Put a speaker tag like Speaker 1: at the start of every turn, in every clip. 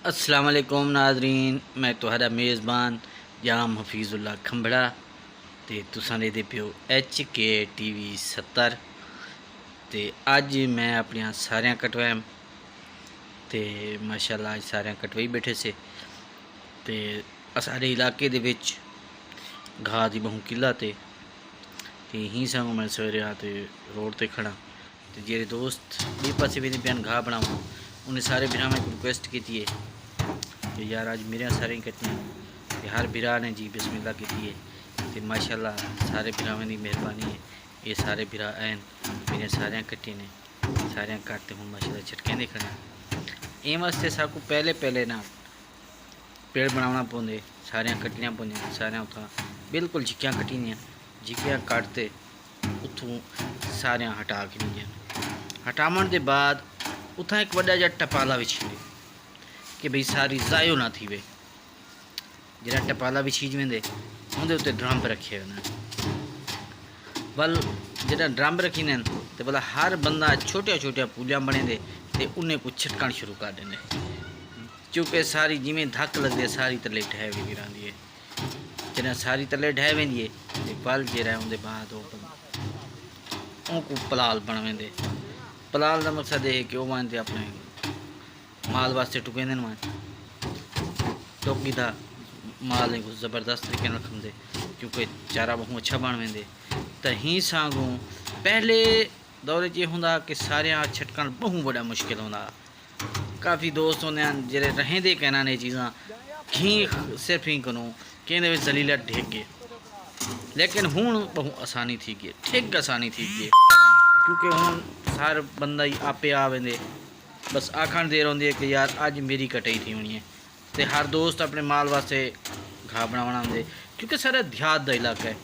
Speaker 1: अस्सलाम वालेकुम नाजरीन, मैं तुहारा मेज़बान जाम हफीज़ुल्ला खंबड़ा ते तुसां दे पियो HK TV 70 ते अज मैं अपनियां सारियां कटवाएं ते माशाअल्लाह अज सारियां कटवाई बैठे से ते सारे इलाके दे विच घाह दी बहु किला ते ही संग मैं सवेरे ते रोड ते खड़ा ते जेरे दोस्त बी पासे भी पियान घाह बनावा उन्हें सारे भरावां को रिक्वेस्ट की है कि यार आज मेरे सारे कट्टियां ते हर भरा ने जी बिस्मिल्लाह की है ते माशाअल्लाह सारे भरावां की मेहरबानी है। ये सारे भरा हैं मेरे सारे कट्टे ने सारे कट्ट हूँ माशाअल्लाह झटके देखना एम वास्ते सब को पहले ना पेड़ बनाना पौंदे सारियां कट्टियां पौंदियां सारियां उतना बिल्कुल झिक्कियां कट्टियां झिक्कियां कटते उतों सारियां हटा के नहीं हटावन के बाद उतना एक वड्डा जिहा टपाला विछी कि बई सारी ज़ायो ना थी वे जरा टपाला विछीज वेंदे उनके उत्ते ड्रम रखे हुए बल जरा ड्रम रखी ने तो भला हर बंदा छोटिया छोटिया पूलियां बने दे ते उन्हें को छिटकण शुरू कर देंगे क्योंकि सारी जिमें धक्क लगते सारी तले ढह भी गिरांदी है जरा सारी तले ढह वेंदी है तो बल जरा उनके बाद उनको पलाल बन वेंदे पलाल का मकसद है कि वह मानते अपने माल वास्ते टुकेंदे न टोकी था माल को ज़बरदस्त तरीके रखते क्योंकि चारा बहु अच्छा बन वेंदे तो ही सागू पहले दौरे च होंदा कि सारे छटकण बहु बड़ा मुश्किल होंदा काफ़ी दोस्त होंदे जेरे रहेंदे कहना ने चीज़ां घी सिर्फ ही करूँ कहते जलीला ढेक गए लेकिन हूँ बहु आसानी थी गई ठीक आसानी थी गई क्योंकि हूँ हर बंदा ही आपे आ वेंदे बस आखण देर होंदी है कि यार अज मेरी कटाई थी होनी है तो हर दोस्त अपने माल वास्ते घाह बनाना आते क्योंकि सारा देहात का इलाका है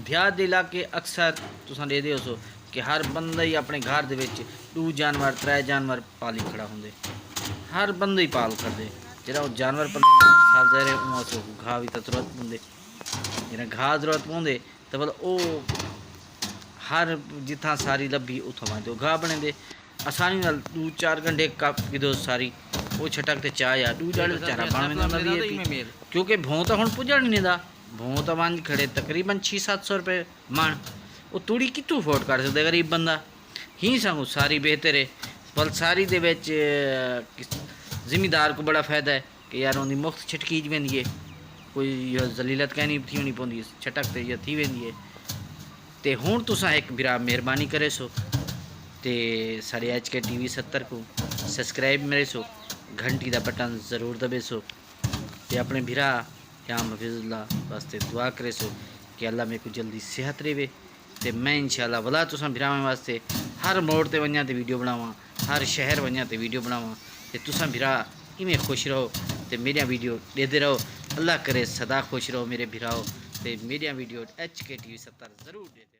Speaker 1: देहात के इलाके अक्सर तुम देखते हो कि हर बंदा ही अपने घर के 2 जानवर 3 जानवर पाली खड़ा होंगे हर बंदा ही पाल करते जो जानवर पाल घाह भी तो जरूरत पौंदे जो घाह जरूरत पौंदे तो मतलब वो हर जिथा सारी लभी उतों मांजो घाह बने दे आसानी 2-4 घंटे कापी दो सारी वो छटक चाह या 2 चारा बन क्योंकि भों तो हम पुजा नहीं देता भों तो बन खड़े तकरीबन 600-700 रुपये मन वो तुड़ी कितों अफोर्ड कर सकते गरीब बंदा ही संगू सारी बेहतर है बल सारी दे विच जिमीदार को बड़ा फायदा है कि यार उनकी मुफ्त छिटकीज वेंदी है कोई जलीलत कहनी थी होनी पौंदी छटक ते थी वेंदी है तो हुण तुसां एक बिरा मेहरबानी करे सो ते सारे HK TV 70 को सब्सक्राइब मेरे सो घंटी का बटन जरूर दबे सो ते अपने बिरा जाम हफीज़ुल्ला वास्ते दुआ करे सो कि अल्लाह मेरे को जल्दी सेहत रहे तो मैं इंशाल्लाह वला तुसां बिरावां वास्ते हर मोड़ ते वञा तो वीडियो बनावा हर शहर वञा तो वीडियो बनावा ते तुसां बिरा इवें खुश रहो तो मेरिया वीडियो देते रहो अल्लाह करे सदा खुश रहो मेरे बिराओ तो मेरिया वीडियो HK TV 70 जरूर देते